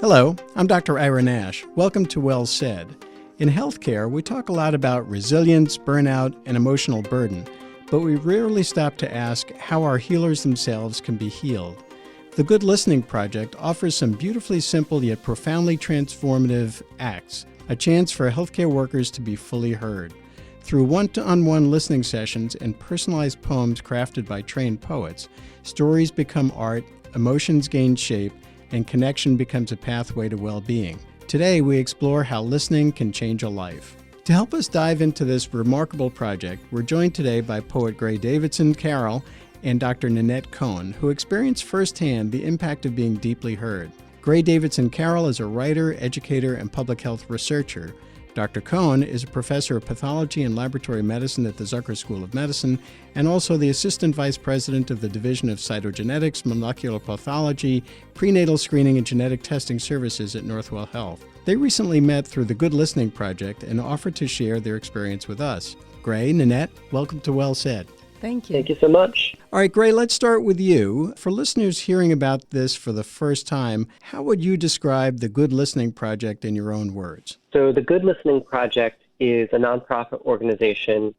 Hello, I'm Dr. Ira Nash. Welcome to Well Said. In healthcare, we talk a lot about resilience, burnout, and emotional burden, but we rarely stop to ask how our healers themselves can be healed. The Good Listening Project offers some beautifully simple yet profoundly transformative acts, a chance for healthcare workers to be fully heard. Through one-on-one listening sessions and personalized poems crafted by trained poets, stories become art, emotions gain shape, and connection becomes a pathway to well-being. Today, we explore how listening can change a life. To help us dive into this remarkable project, we're joined today by poet Gray Davidson Carroll and Dr. Nanette Cohen, who experienced firsthand the impact of being deeply heard. Gray Davidson Carroll is a writer, educator, and public health researcher. Dr. Cohen is a professor of pathology and laboratory medicine at the Zucker School of Medicine and also the assistant vice president of the Division of Cytogenetics, Molecular Pathology, Prenatal Screening, and Genetic Testing Services at Northwell Health. They recently met through the Good Listening Project and offered to share their experience with us. Gray, Nanette, welcome to Well Said. Thank you. Thank you so much. All right, Gray, let's start with you. For listeners hearing about this for the first time, how would you describe the Good Listening Project in your own words? So the Good Listening Project is a nonprofit organization,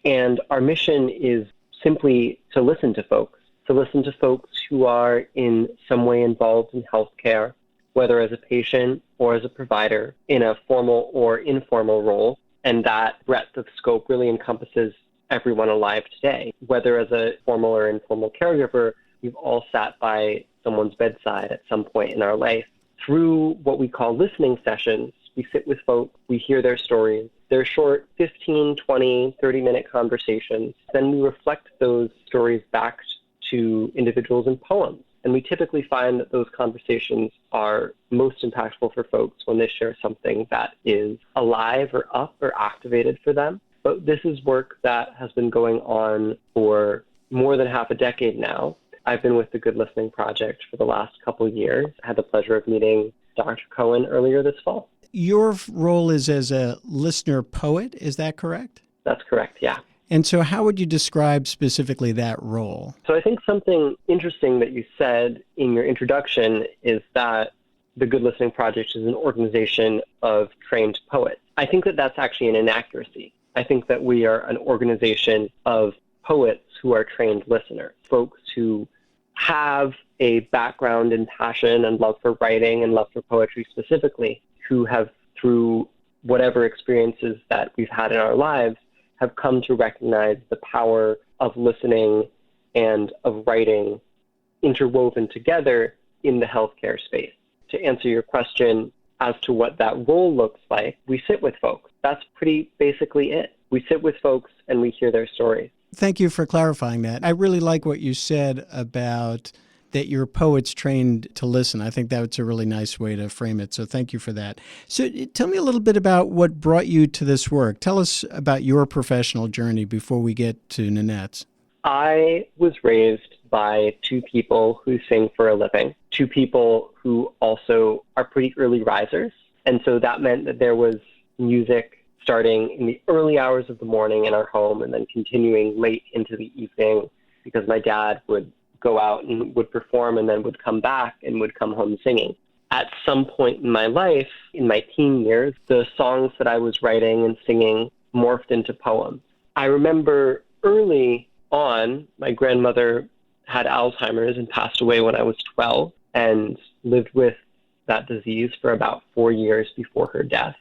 and our mission is simply to listen to folks who are in some way involved in healthcare, whether as a patient or as a provider, in a formal or informal role. And that breadth of scope really encompasses everyone alive today. Whether as a formal or informal caregiver, we've all sat by someone's bedside at some point in our life. Through what we call listening sessions, we sit with folks, we hear their stories. They're short 15, 20, 30-minute conversations. Then we reflect those stories back to individuals in poems. And we typically find that those conversations are most impactful for folks when they share something that is alive or up or activated for them. But this is work that has been going on for more than half a decade now. I've been with the Good Listening Project for the last couple of years. I had the pleasure of meeting Dr. Cohen earlier this fall. Your role is as a listener poet, is that correct? That's correct, yeah. And so how would you describe specifically that role? So I think something interesting that you said in your introduction is that the Good Listening Project is an organization of trained poets. I think that that's actually an inaccuracy. I think that we are an organization of poets who are trained listeners, folks who have a background in passion and love for writing and love for poetry specifically, who have, through whatever experiences that we've had in our lives, have come to recognize the power of listening and of writing interwoven together in the healthcare space. To answer your question as to what that role looks like, we sit with folks. That's pretty basically it. We sit with folks and we hear their stories. Thank you for clarifying that. I really like what you said about that you're poets trained to listen. I think that's a really nice way to frame it. So thank you for that. So tell me a little bit about what brought you to this work. Tell us about your professional journey before we get to Nanette's. I was raised by two people who sing for a living, two people who also are pretty early risers. And so that meant that there was music starting in the early hours of the morning in our home and then continuing late into the evening because my dad would go out and would perform and then would come back and would come home singing. At some point in my life, in my teen years, the songs that I was writing and singing morphed into poems. I remember early on, my grandmother had Alzheimer's and passed away when I was 12 and lived with that disease for about 4 years before her death.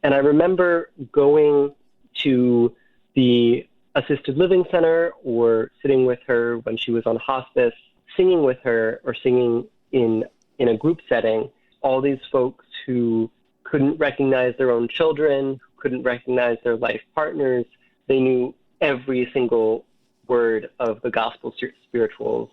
And I remember going to the assisted living center or sitting with her when she was on hospice, singing with her or singing in a group setting, all these folks who couldn't recognize their own children, who couldn't recognize their life partners. They knew every single word of the gospel spirituals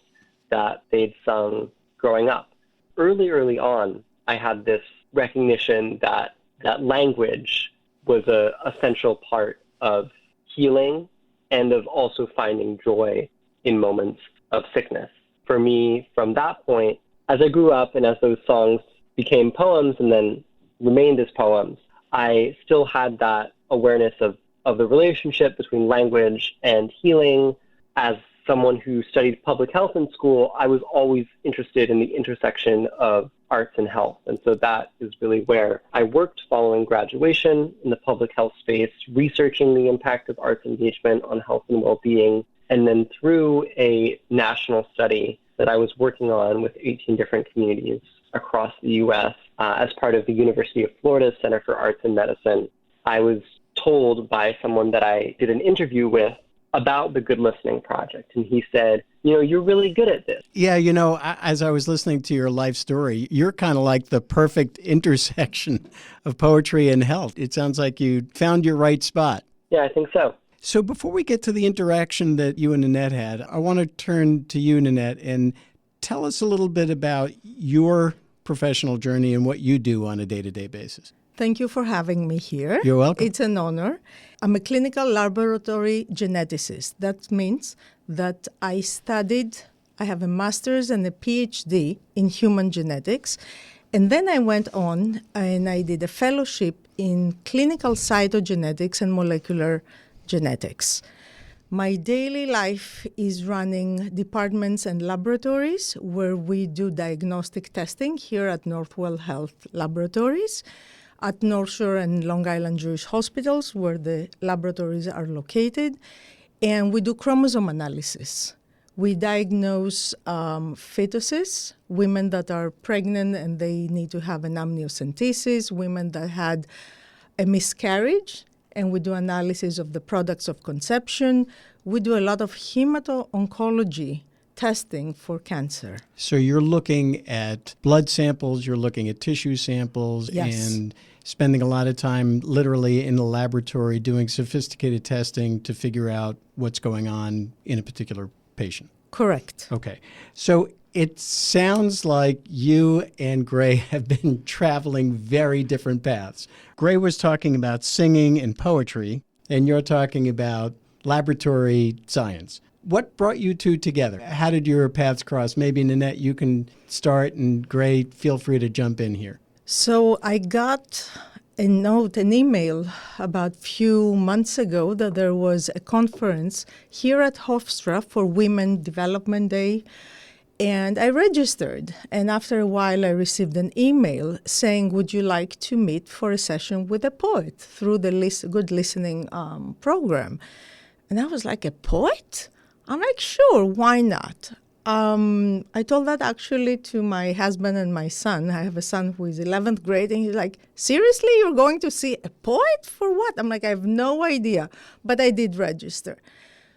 that they'd sung growing up. Early on, I had this recognition that language was an essential part of healing and of also finding joy in moments of sickness. For me, from that point, as I grew up and as those songs became poems and then remained as poems, I still had that awareness of the relationship between language and healing as someone who studied public health in school, I was always interested in the intersection of arts and health. And so that is really where I worked following graduation in the public health space, researching the impact of arts engagement on health and well-being. And then through a national study that I was working on with 18 different communities across the U.S. As part of the University of Florida's Center for Arts and Medicine, I was told by someone that I did an interview with about the Good Listening Project. And he said, you're really good at this. Yeah, as I was listening to your life story, you're kind of like the perfect intersection of poetry and health. It sounds like you found your right spot. Yeah, I think so. So before we get to the interaction that you and Nanette had, I want to turn to you, Nanette, and tell us a little bit about your professional journey and what you do on a day-to-day basis. Thank you for having me here. You're welcome. It's an honor. I'm a clinical laboratory geneticist. That means that I have a master's and a PhD in human genetics. And then I went on and I did a fellowship in clinical cytogenetics and molecular genetics. My daily life is running departments and laboratories where we do diagnostic testing here at Northwell Health Laboratories, at North Shore and Long Island Jewish hospitals where the laboratories are located, and we do chromosome analysis. We diagnose fetuses, women that are pregnant and they need to have an amniocentesis, women that had a miscarriage, and we do analysis of the products of conception. We do a lot of hemato-oncology testing for cancer. So you're looking at blood samples, you're looking at tissue samples, Yes. And spending a lot of time literally in the laboratory doing sophisticated testing to figure out what's going on in a particular patient. Correct. Okay. So it sounds like you and Gray have been traveling very different paths. Gray was talking about singing and poetry, and you're talking about laboratory science. What brought you two together? How did your paths cross? Maybe, Nanette, you can start, and Gray, feel free to jump in here. So I got an email about a few months ago that there was a conference here at Hofstra for Women Development Day, and I registered. And after a while, I received an email saying, would you like to meet for a session with a poet through the Good Listening program? And I was like, a poet? I'm like, sure, why not? I told that actually to my husband and my son. I have a son who is 11th grade, and he's like, seriously, you're going to see a poet? For what? I'm like, I have no idea. But I did register.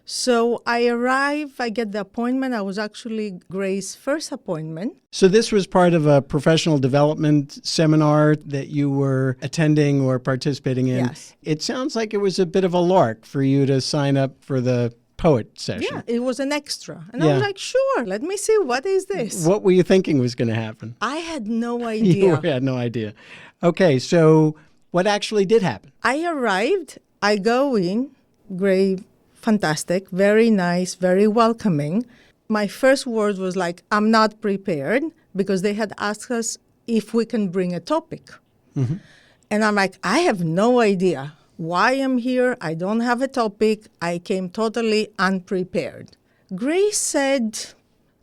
So I arrive, I get the appointment. I was actually Gray's first appointment. So this was part of a professional development seminar that you were attending or participating in. Yes. It sounds like it was a bit of a lark for you to sign up for the poet session. Yeah, it was an extra. And Yeah. I was like, sure, let me see, what is this? What were you thinking was going to happen? I had no You idea. had no idea. Okay, so what actually did happen? I arrived, I go in, Gray, fantastic, very nice, very welcoming. My first word was like, I'm not prepared, because they had asked us if we can bring a topic. Mm-hmm. And I'm like, I have no idea why I'm here. I don't have a topic. I came totally unprepared. Gray said,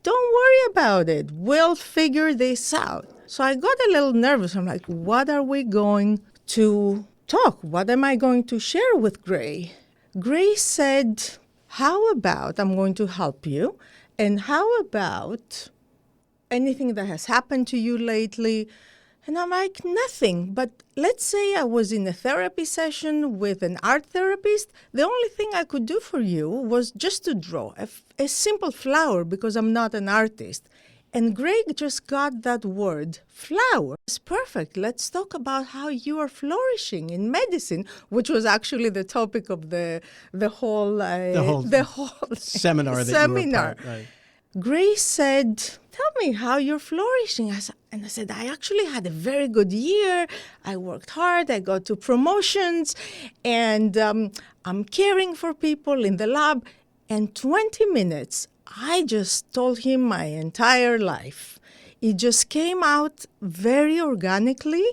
don't worry about it. We'll figure this out. So I got a little nervous. I'm like, what are we going to talk? What am I going to share with Gray? Gray said, how about I'm going to help you? And how about anything that has happened to you lately? And I'm like, nothing. But let's say I was in a therapy session with an art therapist. The only thing I could do for you was just to draw a simple flower, because I'm not an artist. And Greg just got that word, flower. It's perfect. Let's talk about how you are flourishing in medicine, which was actually the topic of the whole seminar. Seminar. Right. Grace said, tell me how you're flourishing. And I said, I actually had a very good year. I worked hard. I got 2 promotions. And I'm caring for people in the lab. And 20 minutes, I just told him my entire life. It just came out very organically,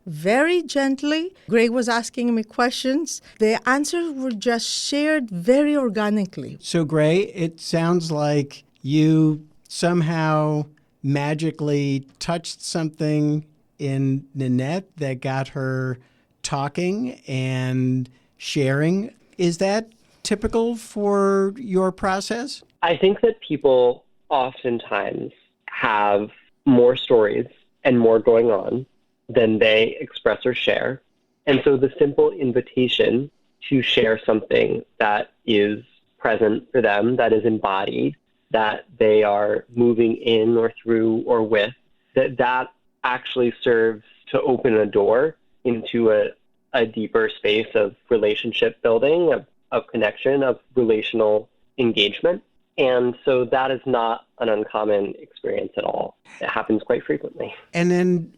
very gently. Gray was asking me questions. The answers were just shared very organically. So, Gray, it sounds like you somehow magically touched something in Nanette that got her talking and sharing. Is that typical for your process? I think that people oftentimes have more stories and more going on than they express or share. And so the simple invitation to share something that is present for them, that is embodied, that they are moving in or through or with, that actually serves to open a door into a deeper space of relationship building, of connection, of relational engagement. And so that is not an uncommon experience at all. It happens quite frequently. And then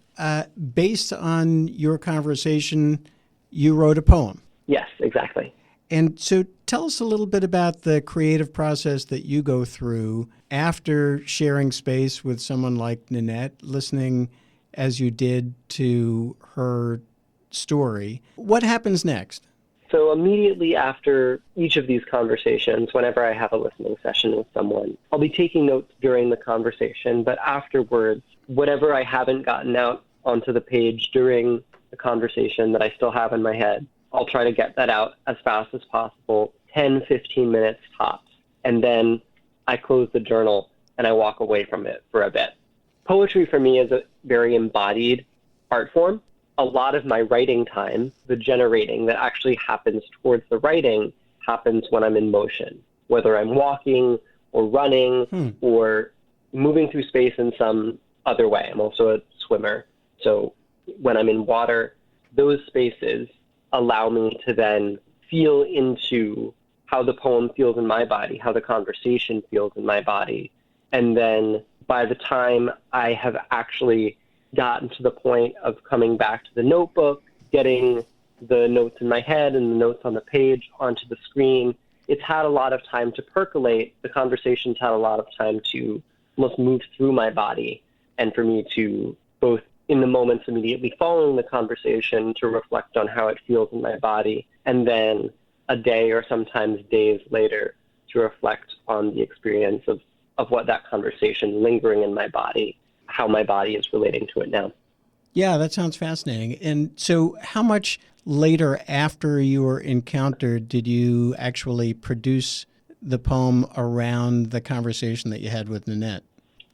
based on your conversation, you wrote a poem. Yes, exactly. And so tell us a little bit about the creative process that you go through after sharing space with someone like Nanette, listening as you did to her story. What happens next? So immediately after each of these conversations, whenever I have a listening session with someone, I'll be taking notes during the conversation, but afterwards, whatever I haven't gotten out onto the page during the conversation that I still have in my head, I'll try to get that out as fast as possible, 10, 15 minutes tops. And then I close the journal and I walk away from it for a bit. Poetry for me is a very embodied art form. A lot of my writing time, the generating that actually happens towards the writing, happens when I'm in motion, whether I'm walking or running or moving through space in some other way. I'm also a swimmer. So when I'm in water, those spaces allow me to then feel into how the poem feels in my body, how the conversation feels in my body. And then by the time I have actually gotten to the point of coming back to the notebook, getting the notes in my head and the notes on the page onto the screen, it's had a lot of time to percolate. The conversation's had a lot of time to almost move through my body, and for me to both in the moments immediately following the conversation to reflect on how it feels in my body, and then a day or sometimes days later to reflect on the experience of what that conversation lingering in my body, how my body is relating to it now. Yeah, that sounds fascinating. And so how much later after you were encountered did you actually produce the poem around the conversation that you had with Nanette?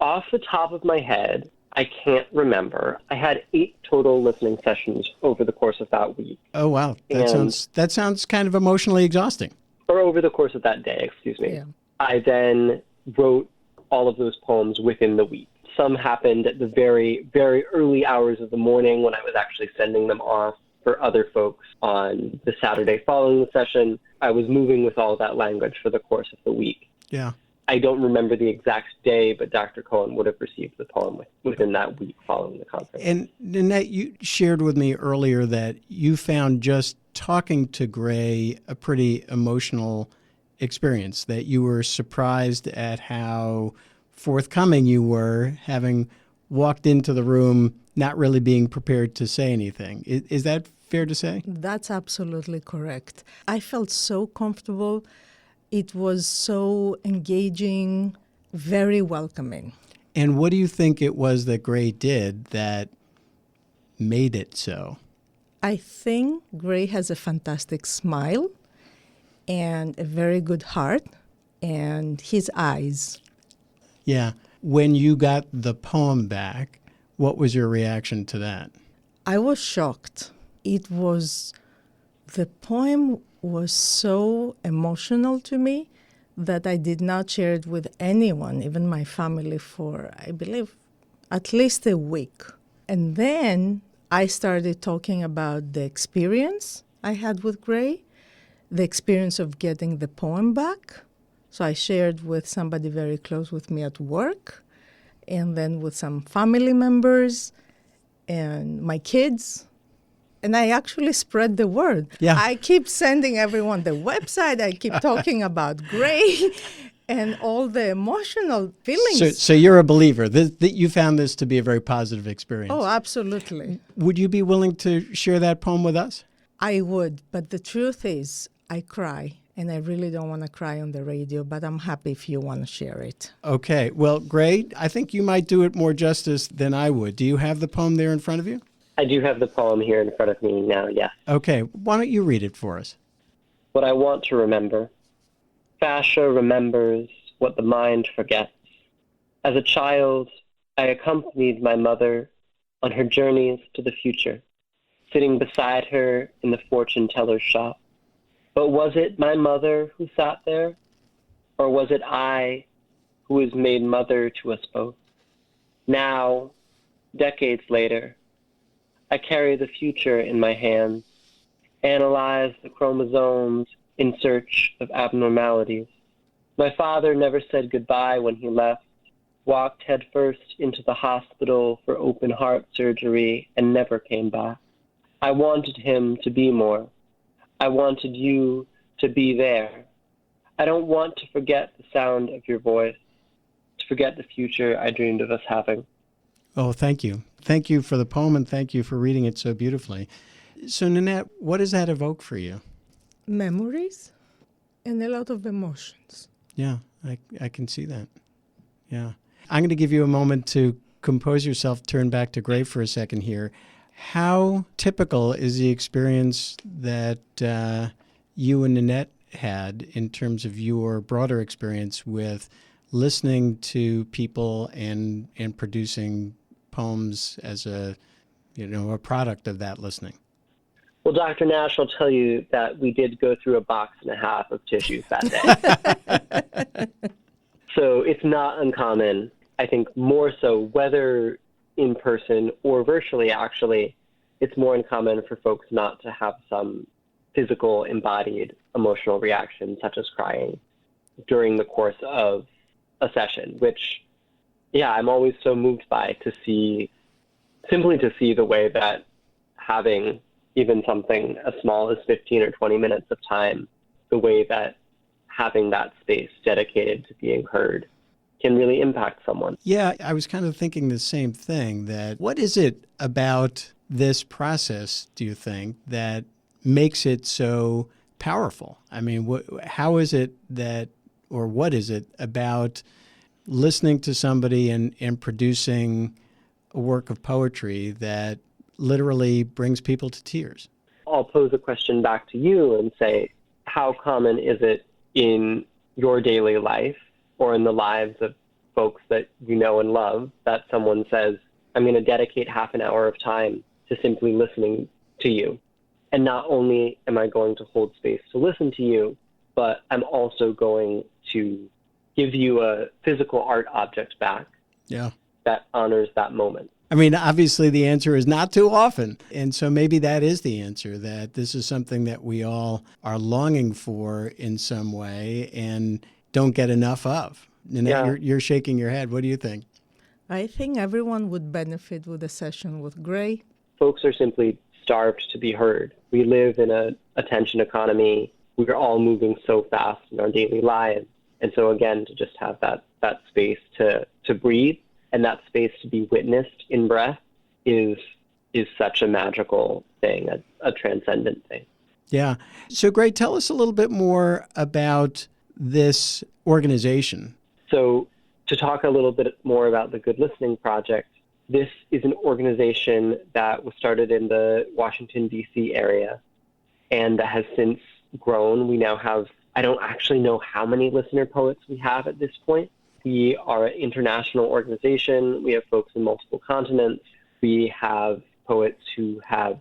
Off the top of my head, I can't remember. I had 8 total listening sessions over the course of that week. Oh, wow. That sounds kind of emotionally exhausting. Or over the course of that day, excuse me. Yeah. I then wrote all of those poems within the week. Some happened at the very, very early hours of the morning when I was actually sending them off for other folks on the Saturday following the session. I was moving with all of that language for the course of the week. Yeah. I don't remember the exact day, but Dr. Cohen would have received the poem within that week following the conference. And Nanette, you shared with me earlier that you found just talking to Gray a pretty emotional experience, that you were surprised at how forthcoming you were, having walked into the room not really being prepared to say anything. Is that fair to say? That's absolutely correct. I felt so comfortable. It was so engaging, very welcoming. And what do you think it was that Gray did that made it so? I think Gray has a fantastic smile and a very good heart, and his eyes. Yeah. When you got the poem back, what was your reaction to that? I was shocked. The poem was so emotional to me that I did not share it with anyone, even my family, for, I believe, at least a week. And then I started talking about the experience I had with Gray, the experience of getting the poem back. So I shared with somebody very close with me at work, and then with some family members and my kids. And I actually spread the word. Yeah. I keep sending everyone the website. I keep talking about Gray. and all the emotional feelings. So you're a believer. That you found this to be a very positive experience. Oh, absolutely. Would you be willing to share that poem with us? I would, but the truth is, I cry, and I really don't want to cry on the radio, but I'm happy if you want to share it. Okay. Well, Gray, I think you might do it more justice than I would. Do you have the poem there in front of you? I do have the poem here in front of me now, yes. Okay. Why don't you read it for us? What I want to remember. Fascia remembers what the mind forgets. As a child, I accompanied my mother on her journeys to the future, sitting beside her in the fortune teller's shop. But was it my mother who sat there, or was it I who was made mother to us both? Now, decades later, I carry the future in my hands, analyze the chromosomes in search of abnormalities. My father never said goodbye when he left, walked headfirst into the hospital for open heart surgery, and never came back. I wanted him to be more. I wanted you to be there. I don't want to forget the sound of your voice, to forget the future I dreamed of us having. Oh, thank you. Thank you for the poem, and thank you for reading it so beautifully. So, Nanette, what does that evoke for you? Memories and a lot of emotions. Yeah, I can see that. Yeah. I'm going to give you a moment to compose yourself, turn back to Gray for a second here. How typical is the experience that you and Nanette had in terms of your broader experience with listening to people and producing poems as a product of that listening? Well, Dr. Nash will tell you that we did go through a box and a half of tissues that day. So it's not uncommon. I think more so, whether in person or virtually, actually, it's more uncommon for folks not to have some physical, embodied emotional reaction, such as crying, during the course of a session, which, yeah, I'm always so moved by, simply to see the way that having even something as small as 15 or 20 minutes of time, the way that having that space dedicated to being heard can really impact someone. Yeah, I was kind of thinking the same thing, that what is it about this process, do you think, that makes it so powerful? I mean, how is it that, or what is it about listening to somebody and producing a work of poetry that literally brings people to tears? I'll pose a question back to you and say, how common is it in your daily life or in the lives of folks that you know and love that someone says, I'm going to dedicate half an hour of time to simply listening to you. And not only am I going to hold space to listen to you, but I'm also going to give you a physical art object back that honors that moment. I mean, obviously the answer is not too often. And so maybe that is the answer, that this is something that we all are longing for in some way and don't get enough of. Nanette, you're shaking your head. What do you think? I think everyone would benefit with a session with Gray. Folks are simply starved to be heard. We live in an attention economy. We're all moving so fast in our daily lives. And so again, to just have that space to breathe and that space to be witnessed in breath is such a magical thing, a transcendent thing. Yeah. So Gray, tell us a little bit more about this organization. So to talk a little bit more about the Good Listening Project, this is an organization that was started in the Washington, D.C. area and that has since grown. We now have, I don't actually know how many listener poets we have at this point. We are an international organization. We have folks in multiple continents. We have poets who have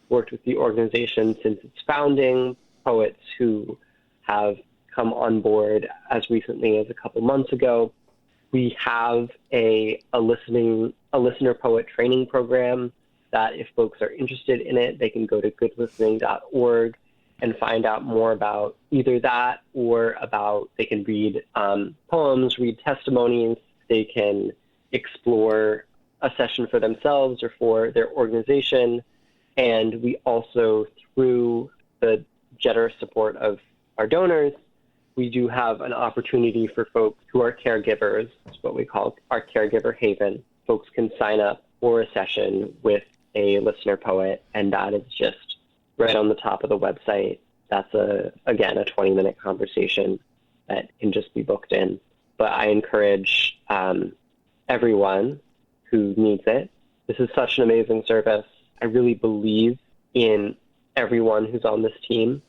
worked with the organization since its founding, poets who have come on board as recently as a couple months ago. We have a listener poet training program that if folks are interested in it, they can go to goodlistening.org and find out more about either that or about, they can read poems, read testimonies, they can explore a session for themselves or for their organization. And we also, through the generous support of our donors, we do have an opportunity for folks who are caregivers. It's what we call our caregiver haven. Folks can sign up for a session with a listener poet, and that is just right on the top of the website. That's again a 20-minute conversation that can just be booked in. But I encourage everyone who needs it. This is such an amazing service. I really believe in everyone who's on this team,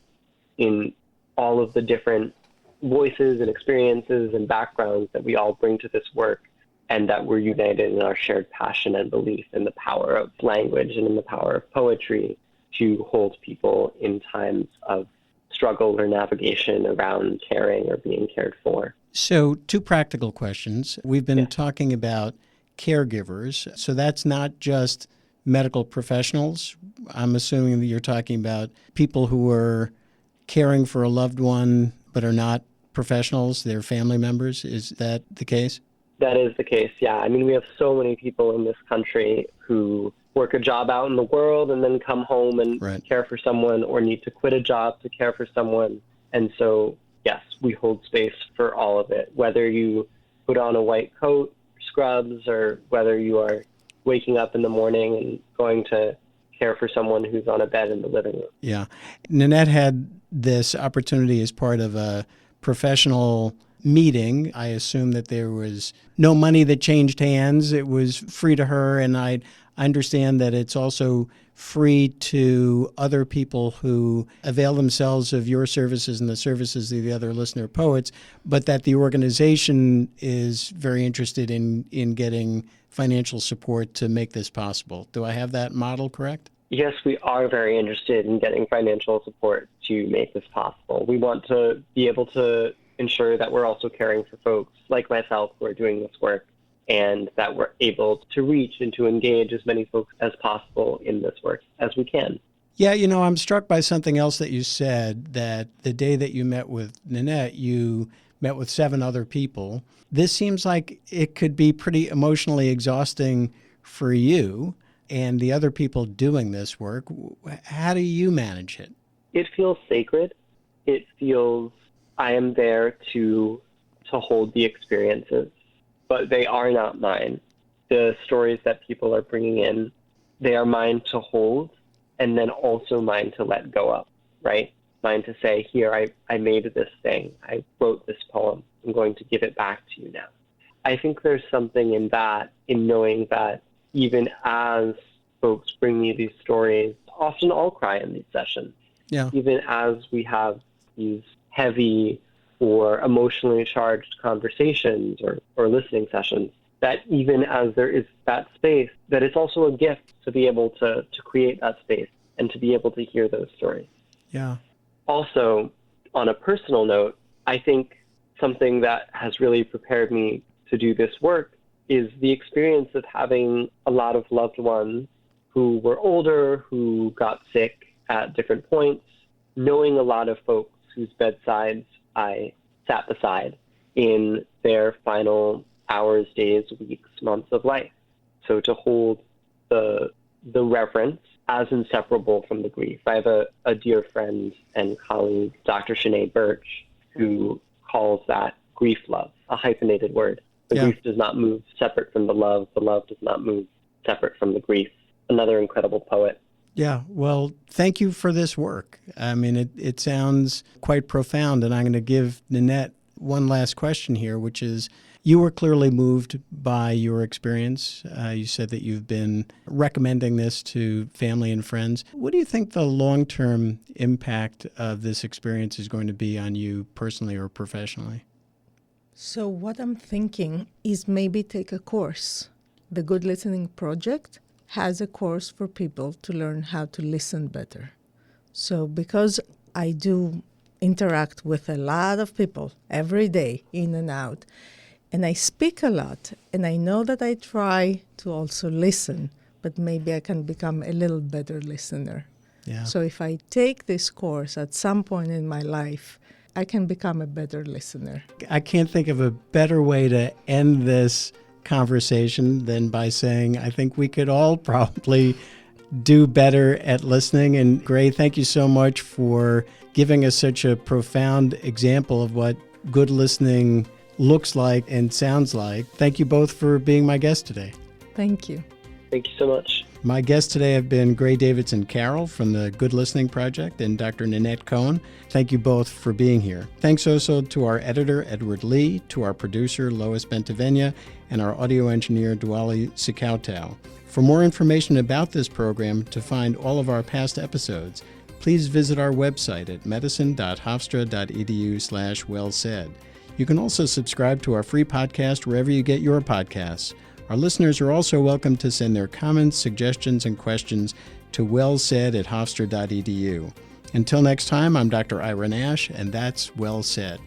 in all of the different voices and experiences and backgrounds that we all bring to this work, and that we're united in our shared passion and belief in the power of language and in the power of poetry to hold people in times of struggle or navigation around caring or being cared for. So, two practical questions. We've been talking about caregivers. So that's not just medical professionals. I'm assuming that you're talking about people who are caring for a loved one but are not professionals, they're family members. Is that the case? That is the case, yeah. I mean, we have so many people in this country who work a job out in the world and then come home and care for someone, or need to quit a job to care for someone. And so, yes, we hold space for all of it, whether you put on a white coat, scrubs, or whether you are waking up in the morning and going to care for someone who's on a bed in the living room. Yeah. Nanette had this opportunity as part of a professional meeting. I assume that there was no money that changed hands. It was free to her, and I understand that it's also free to other people who avail themselves of your services and the services of the other listener poets, but that the organization is very interested in getting financial support to make this possible. Do I have that model correct? Yes, we are very interested in getting financial support to make this possible. We want to be able to ensure that we're also caring for folks like myself who are doing this work, and that we're able to reach and to engage as many folks as possible in this work as we can. Yeah, you know, I'm struck by something else that you said, that the day that you met with Nanette, you met with 7 other people. This seems like it could be pretty emotionally exhausting for you and the other people doing this work. How do you manage it? It feels sacred. It feels I am there to hold the experiences, but they are not mine. The stories that people are bringing in, they are mine to hold, and then also mine to let go of, right? Mine to say, here, I made this thing. I wrote this poem. I'm going to give it back to you now. I think there's something in that, in knowing that even as folks bring me these stories, often I'll cry in these sessions. Yeah. Even as we have these heavy or emotionally charged conversations or listening sessions, that even as there is that space, that it's also a gift to be able to create that space and to be able to hear those stories. Yeah. Also, on a personal note, I think something that has really prepared me to do this work is the experience of having a lot of loved ones who were older, who got sick at different points, knowing a lot of folks whose bedsides I sat beside in their final hours, days, weeks, months of life. So to hold the reverence as inseparable from the grief. I have a dear friend and colleague, Dr. Sinead Birch, who calls that grief love, a hyphenated word. The grief does not move separate from the love does not move separate from the grief. Another incredible poet. Yeah, well, thank you for this work. I mean, it sounds quite profound, and I'm going to give Nanette one last question here, which is, you were clearly moved by your experience. You said that you've been recommending this to family and friends. What do you think the long-term impact of this experience is going to be on you personally or professionally? So what I'm thinking is maybe take a course. The Good Listening Project has a course for people to learn how to listen better. So because I do interact with a lot of people every day, in and out, and I speak a lot, and I know that I try to also listen, but maybe I can become a little better listener. Yeah. So if I take this course at some point in my life, I can become a better listener. I can't think of a better way to end this conversation than by saying I think we could all probably do better at listening. And Gray, thank you so much for giving us such a profound example of what good listening looks like and sounds like. Thank you both for being my guest today. Thank you. Thank you so much. My guests today have been Gray Davidson Carroll from the Good Listening Project and Dr. Nanette Cohen. Thank you both for being here. Thanks also to our editor, Edward Lee, to our producer, Lois Bentavenia, and our audio engineer, Dwali Sikautau. For more information about this program, to find all of our past episodes, please visit our website at medicine.hofstra.edu/wellsaid. You can also subscribe to our free podcast wherever you get your podcasts. Our listeners are also welcome to send their comments, suggestions, and questions to wellsaid@hofstra.edu. Until next time, I'm Dr. Ira Nash, and that's Well Said.